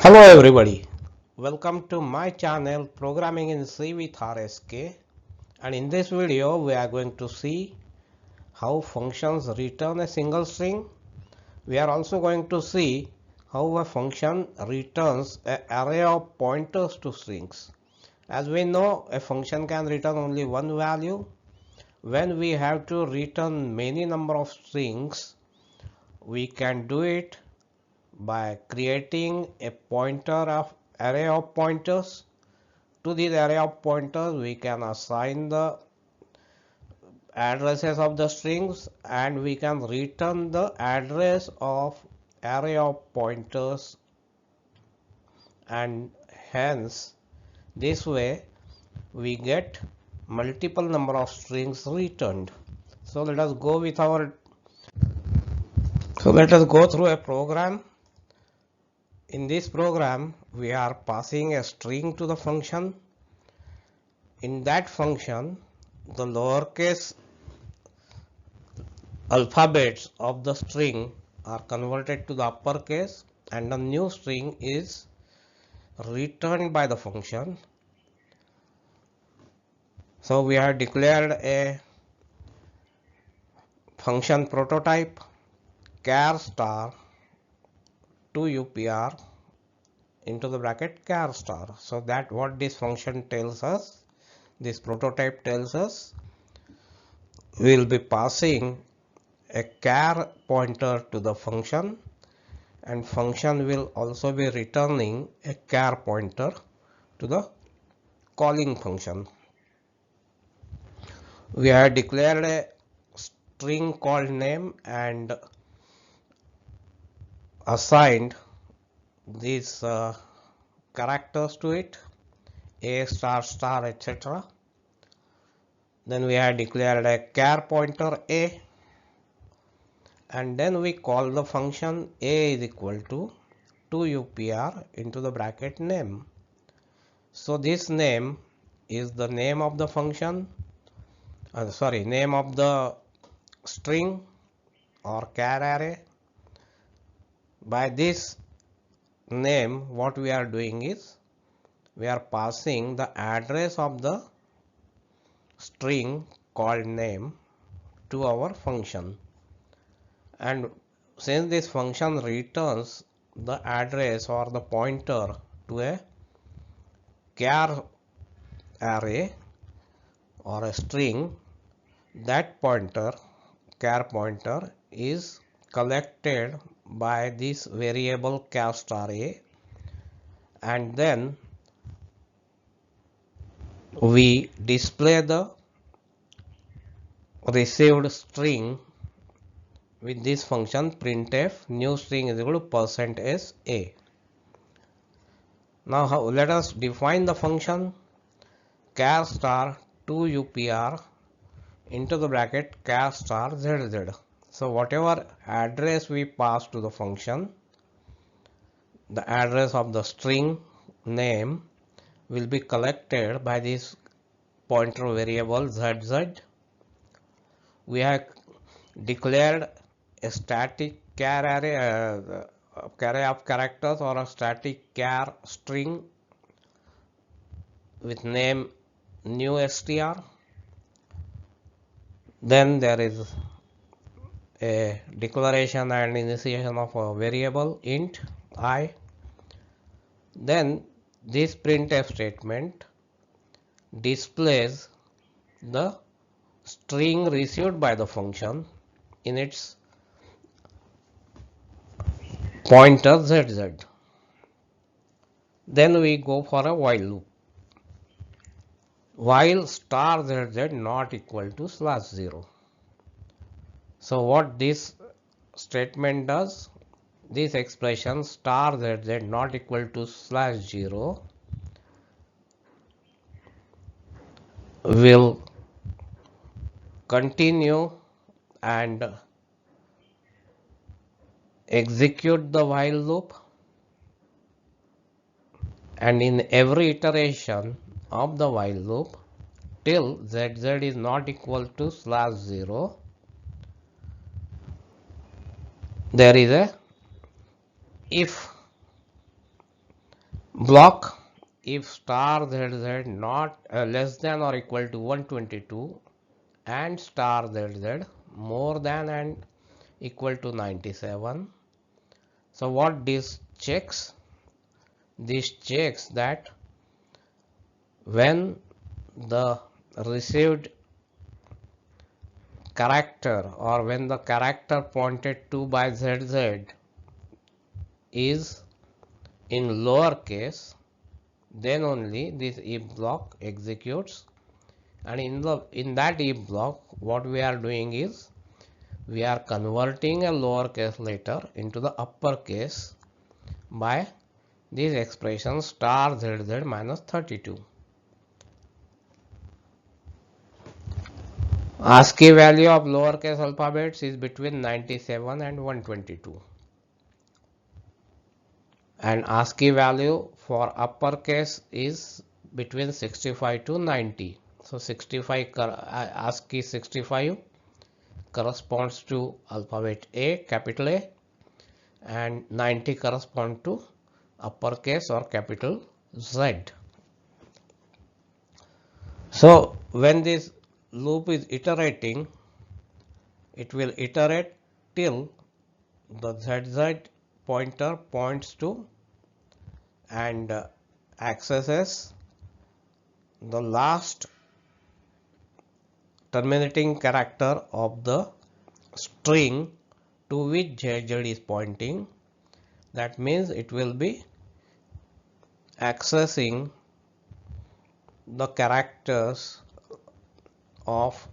Hello everybody, welcome to my channel Programming in C with RSK, and in this video we are going to see how functions return a single string. We are also going to see how a function returns an array of pointers to strings. As we know, a function can return only one value. When we have to return many number of strings, we can do it by creating a array of pointers. To this array of pointers we can assign the addresses of the strings, and we can return the address of array of pointers, and hence this way we get multiple number of strings returned. So let us go through a program. In this program we are passing a string to the function. In that function, the lowercase alphabets of the string are converted to the uppercase, and the new string is returned by the function. So we have declared a function prototype char star to upr into the bracket char star. So that what this function tells us, this prototype tells us, we will be passing a char pointer to the function, and function will also be returning a char pointer to the calling function. We have declared a string called name and assigned these characters to it, a star star etc. Then we have declared a char pointer a, and then we call the function a is equal to upr into the bracket name. So this name is the name of the function, name of the string or char array. By this name what we are doing is we are passing the address of the string called name to our function, and since this function returns the address or the pointer to a char array or a string, that char pointer is collected by this variable char star a, and then we display the received string with this function printf new string is equal to %a. Now let us define the function char star to upr into the bracket char star zz. So whatever address we pass to the function, the address of the string name will be collected by this pointer variable zz. We have declared a static char array of characters or a static char string with name new str. Then there is a declaration and initiation of a variable int I. Then this printf statement displays the string received by the function in its pointer zz. Then we go for a while loop. While star zz not equal to /0. So what this statement does, this expression star zz not equal to /0 will continue and execute the while loop, and in every iteration of the while loop till zz is not equal to /0, there is a if block if star zz not less than or equal to 122 and star zz more than and equal to 97. So what this checks? This checks that when the received character or when the character pointed to by zz is in lower case, then only this if block executes, and in that if block what we are doing is we are converting a lowercase letter into the uppercase by this expression star zz minus 32. ASCII value of lowercase alphabets is between 97 and 122. And ASCII value for uppercase is between 65 to 90. So 65 ASCII 65 corresponds to alphabet A, capital A, and 90 correspond to uppercase or capital Z. So when this loop is iterating, it will iterate till the ZZ pointer points to and accesses the last terminating character of the string to which ZZ is pointing. That means it will be accessing the characters of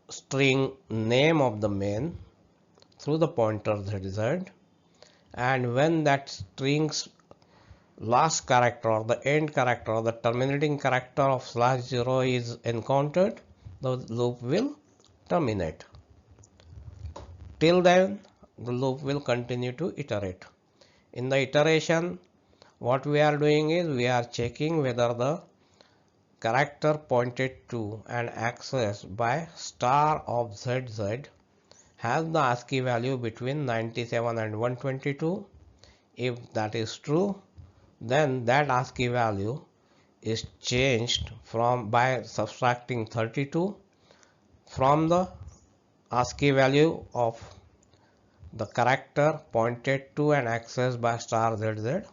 string name of the main through the pointer ZZ, and when that string's last character or the end character or the terminating character of /0 is encountered, the loop will terminate. Till then the loop will continue to iterate. In the iteration, what we are doing is we are checking whether the character pointed to and accessed by star of ZZ has the ASCII value between 97 and 122. If that is true, then that ASCII value is changed by subtracting 32 from the ASCII value of the character pointed to and accessed by star ZZ.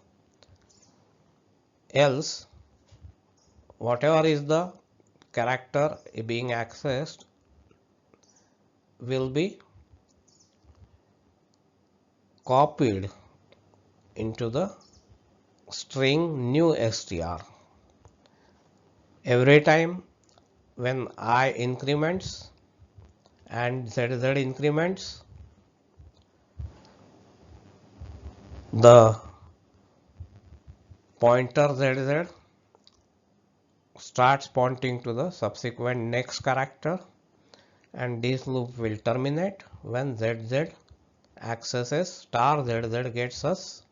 Else, whatever is the character being accessed will be copied into the string new str. Every time when I increments and ZZ increments, the pointer ZZ starts pointing to the subsequent next character, and this loop will terminate when ZZ accesses star ZZ gets us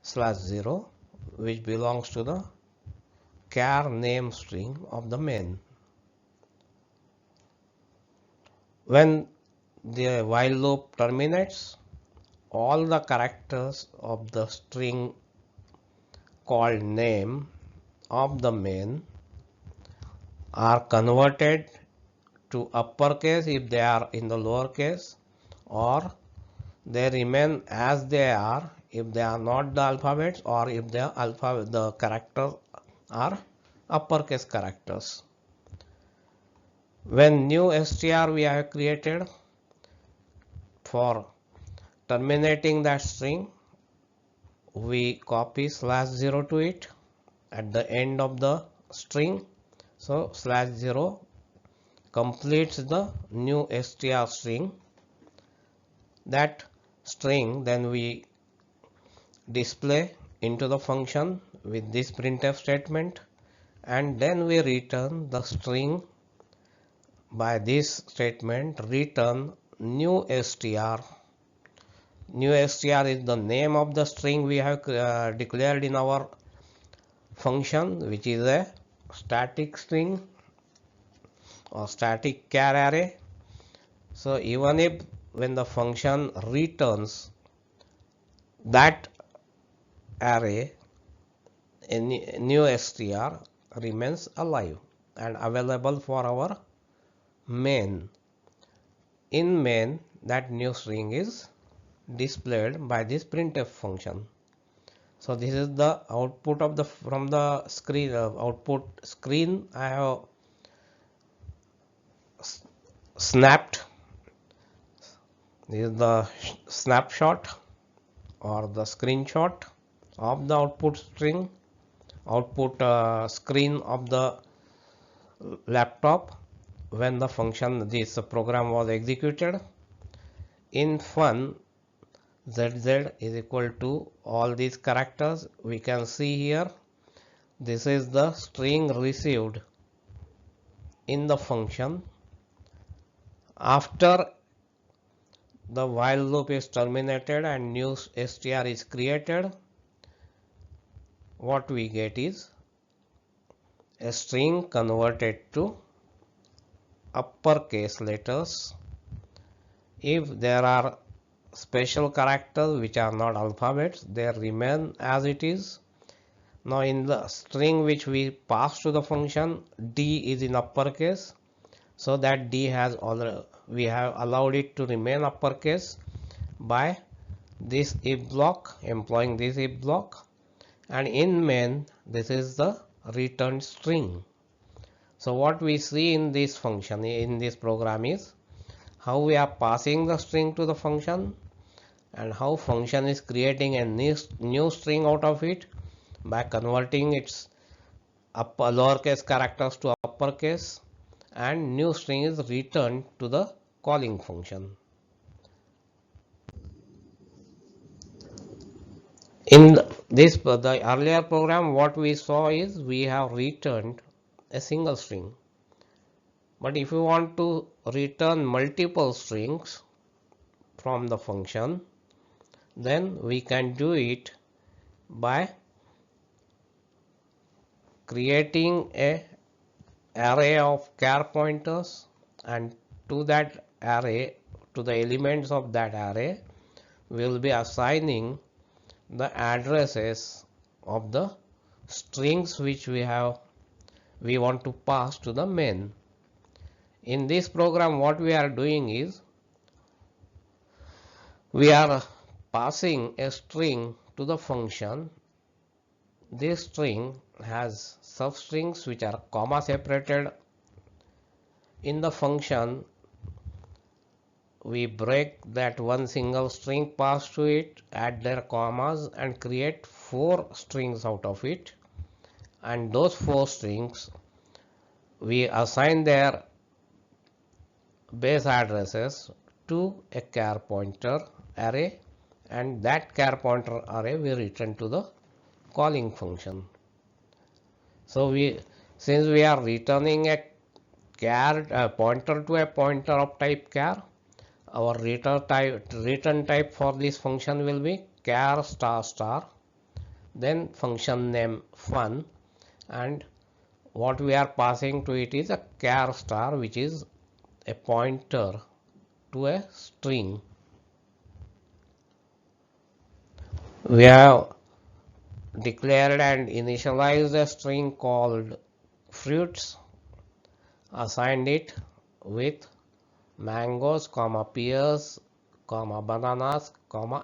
/0, which belongs to the char name string of the main. When the while loop terminates, all the characters of the string called name of the main are converted to uppercase if they are in the lowercase, or they remain as they are if they are not the alphabets, or if the characters are uppercase characters. When new str we have created for terminating that string, we copy /0 to it at the end of the string. So /0 completes the new str string. That string then we display into the function with this printf statement, and then we return the string by this statement return new str. New str is the name of the string we have declared in our function, which is a static string or static char array. So even if when the function returns that array new str remains alive and available for our main. In main, that new string is displayed by this printf function. So this is the output of the from the screen output screen I have snapped. This is the snapshot or the screenshot of the output string, output screen of the laptop when the function this program was executed. In fun, zz is equal to all these characters. We can see here this is the string received in the function. After the while loop is terminated and new str is created, what we get is a string converted to uppercase letters. If there are special characters which are not alphabets, they remain as it is. Now in the string which we pass to the function, D is in uppercase, so that D has already, we have allowed it to remain uppercase by this if block, employing this if block, and in main this is the returned string. So what we see in this function, in this program, is how we are passing the string to the function and how function is creating a new string out of it by converting its lowercase characters to uppercase, and new string is returned to the calling function. In the earlier program, what we saw is we have returned a single string. But if you want to return multiple strings from the function, then we can do it by creating a array of char pointers, and to that array, to the elements of that array, we will be assigning the addresses of the strings which we want to pass to the main. In this program, what we are doing is we are passing a string to the function. This string has substrings which are comma separated. In the function, we break that one single string passed to it, add their commas, and create 4 strings out of it. And those 4 strings, we assign their base addresses to a char pointer array, and that char pointer array we return to the calling function. So since we are returning a pointer to a pointer of type char, our return type for this function will be char star star, then function name fun, and what we are passing to it is a char star, which is a pointer to a string. We have declared and initialized a string called fruits, assigned it with mangoes, pears, bananas,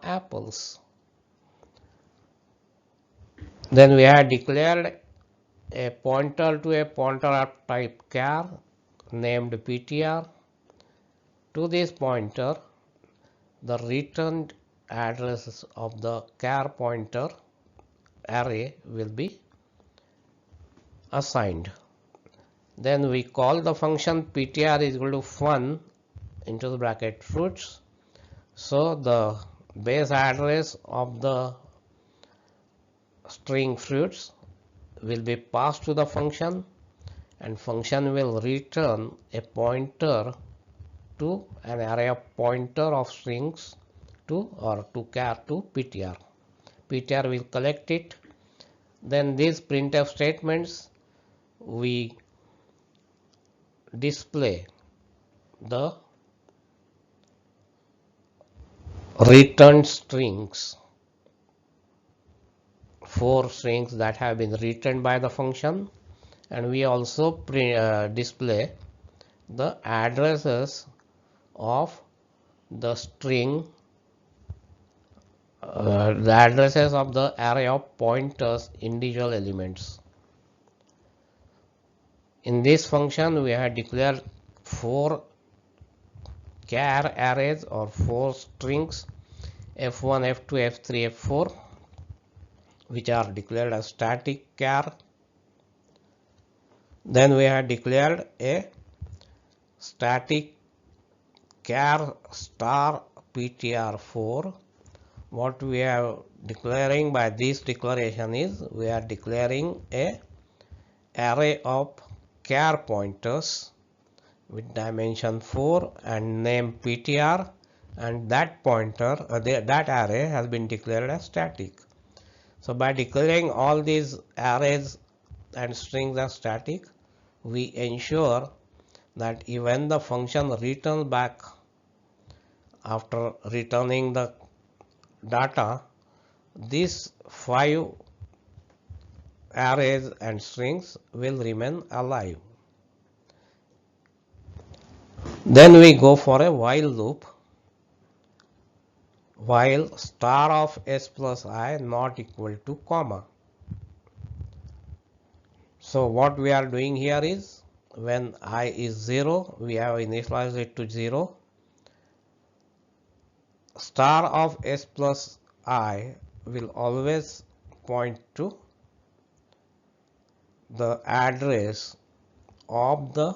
apples. Then we have declared a pointer to a pointer of type char named ptr. To this pointer, the returned addresses of the char pointer array will be assigned. Then we call the function ptr is equal to fun into the bracket fruits. So the base address of the string fruits will be passed to the function, and function will return a pointer to an array of pointer of strings to char to ptr. Ptr will collect it. Then these printf statements, we display the returned strings 4 strings that have been returned by the function, and we also display the addresses of the string, the addresses of the array of pointers individual elements. In this function we have declared 4 char arrays or 4 strings f1, f2, f3, f4, which are declared as static char. Then we have declared a static char star ptr4. What we are declaring by this declaration is we are declaring a array of char pointers with dimension 4 and name ptr, and that pointer that array has been declared as static. So by declaring all these arrays and strings as static, we ensure that even the function returns back after returning the data, these 5 arrays and strings will remain alive. Then we go for a while loop. While star of s plus I not equal to comma. So what we are doing here is when I is 0, we have initialized it to 0. Star of s plus I will always point to the address of the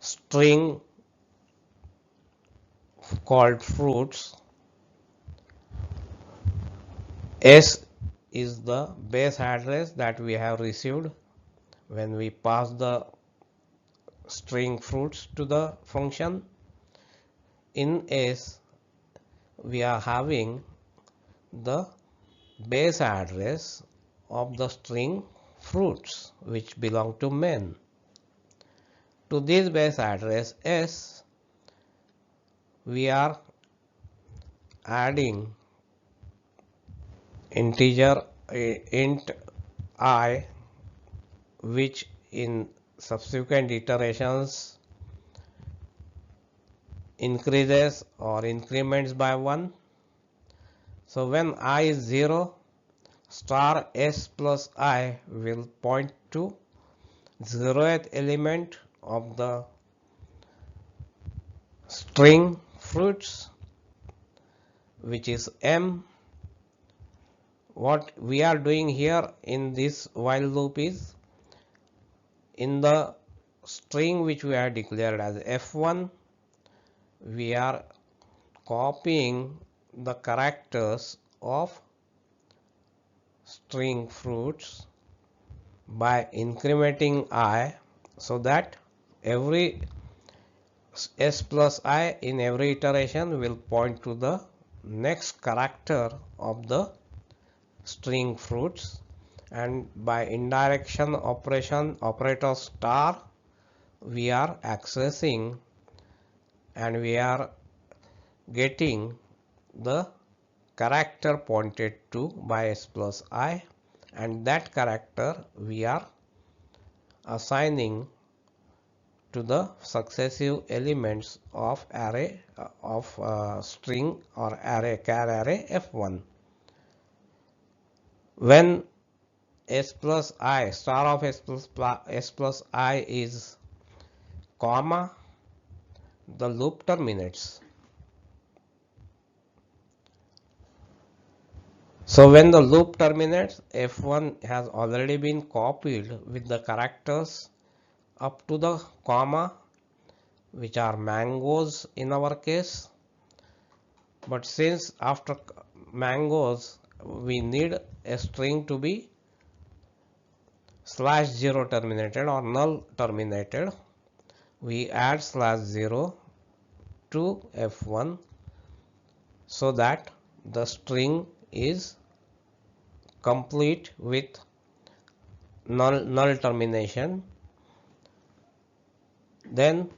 string called fruits. S is the base address that we have received when we pass the string fruits to the function. In S we are having the base address of the string fruits which belong to main. To this base address S we are adding integer int I, which in subsequent iterations increases or increments by 1. So when I is 0, star s plus I will point to 0th element of the string fruits, which is m. What we are doing here in this while loop is, in the string which we have declared as f1, we are copying the characters of string fruits by incrementing I, so that every s plus I in every iteration will point to the next character of the string fruits, and by indirection operator star we are accessing and we are getting the character pointed to by s plus I, and that character we are assigning to the successive elements of array of string or array char array f1. When s plus I, star of s plus I is comma, the loop terminates. So when the loop terminates, f1 has already been copied with the characters up to the comma, which are mangoes in our case. But since after mangoes we need a string to be /0 terminated or null terminated, we add /0 to f1 so that the string is complete with null termination. Then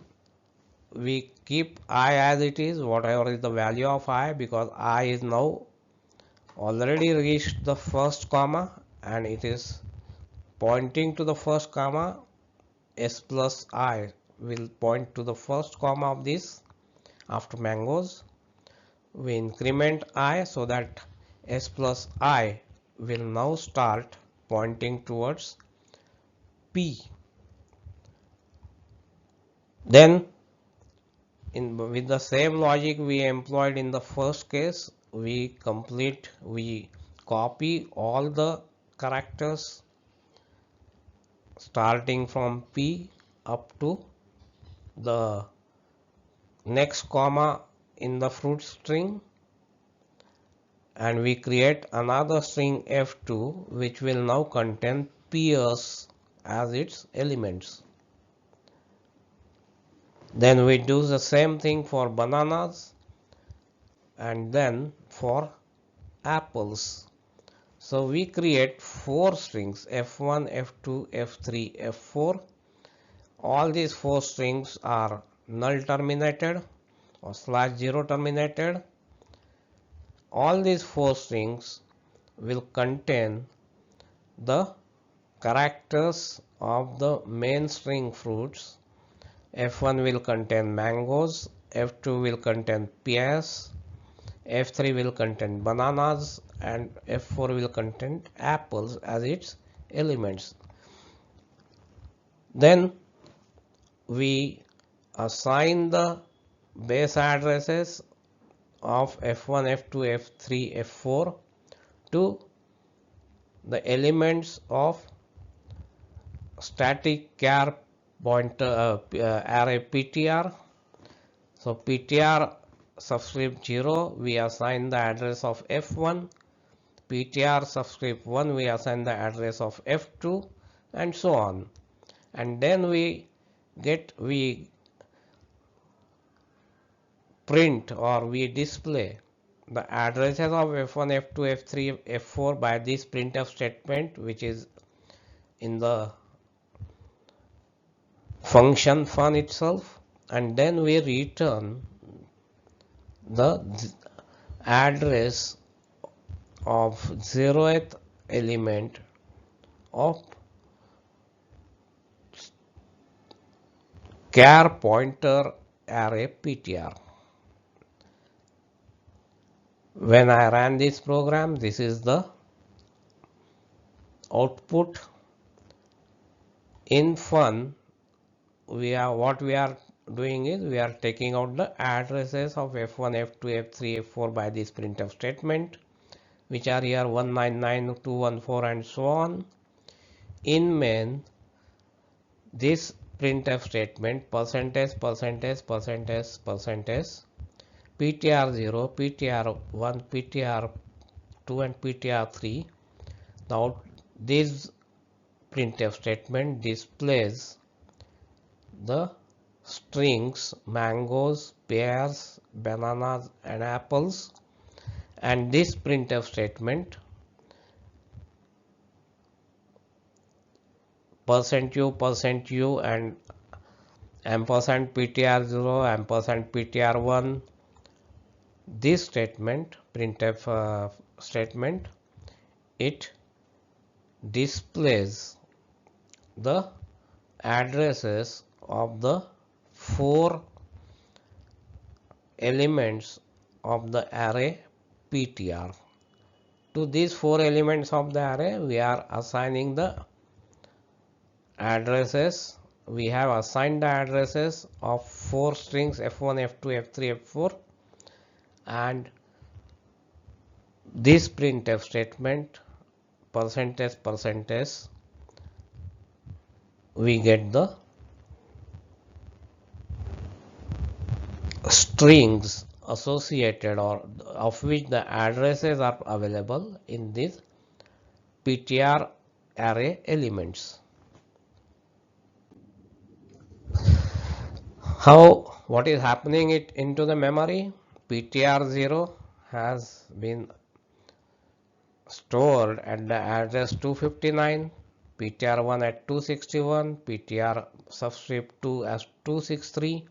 we keep I as it is, whatever is the value of I, because I is now already reached the first comma and it is pointing to the first comma. S plus I will point to the first comma of this after mangoes. We increment I so that S plus I will now start pointing towards P. Then with the same logic we employed in the first case, we copy all the characters starting from P up to the next comma in the fruit string, and we create another string F2 which will now contain pears as its elements. Then we do the same thing for bananas and then for apples. So we create 4 strings F1, F2, F3, F4. All these 4 strings are null terminated or /0 terminated. All these 4 strings will contain the characters of the main string fruits. F1 will contain mangoes, F2 will contain pears, F3 will contain bananas, and F4 will contain apples as its elements. Then we assign the base addresses of F1, F2, F3, F4 to the elements of static char pointer array PTR. So PTR subscript 0 we assign the address of F1, PTR subscript 1 we assign the address of F2, and so on. And then we print or we display the addresses of F1, F2, F3, F4 by this printf statement, which is in the function fun itself, and then we return the address of 0th element of char pointer array PTR. When I ran this program, this is the output. In fun, what we are doing is we are taking out the addresses of F1, F2, F3, F4 by this printf statement, which are here 199, 214 and so on. In main, this printf statement percentage PTR0, PTR1, PTR2 and PTR3. Now this printf statement displays the strings mangoes, pears, bananas and apples, and this printf statement %u and ampersand PTR0, ampersand PTR1, this statement printf statement, it displays the addresses of the 4 elements of the array PTR. To these 4 elements of the array we are assigning the addresses. We have assigned the addresses of 4 strings F1, F2, F3, F4, and this printf statement percentage we get the strings associated or of which the addresses are available in this PTR array elements. What is happening into the memory? PTR0 has been stored at the address 259, PTR1 at 261, PTR subscript 2 as 263,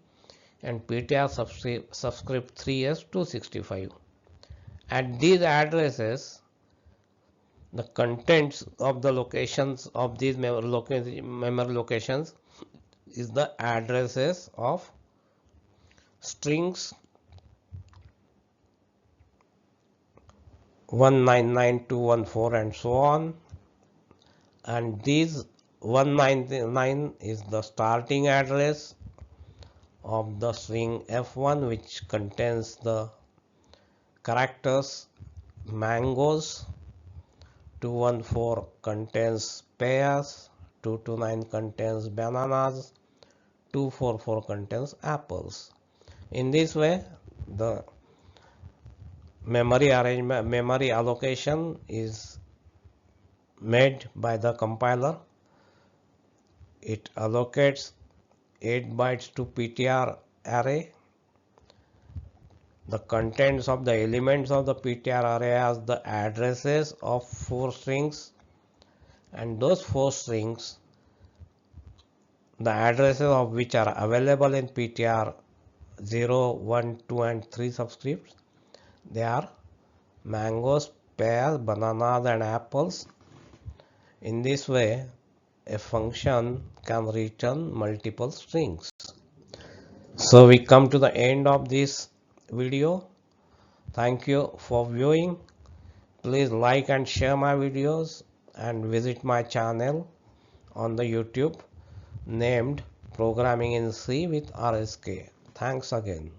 and PTR subscript 3 as 265. At these addresses, the contents of the locations of these memory locations is the addresses of strings 199 and so on, and these 199 is the starting address of the string f1, which contains the characters mangoes, 214 contains pears, 229 contains bananas, 244 contains apples. In this way, the memory allocation is made by the compiler. It allocates 8 bytes to PTR array. The contents of the elements of the PTR array as the addresses of 4 strings, and those 4 strings, the addresses of which are available in PTR 0, 1, 2 and 3 subscripts. They are mangoes, pears, bananas and apples. In this way, a function can return multiple strings. So we come to the end of this video. Thank you for viewing. Please like and share my videos and visit my channel on the YouTube named Programming in C with RSK. Thanks again.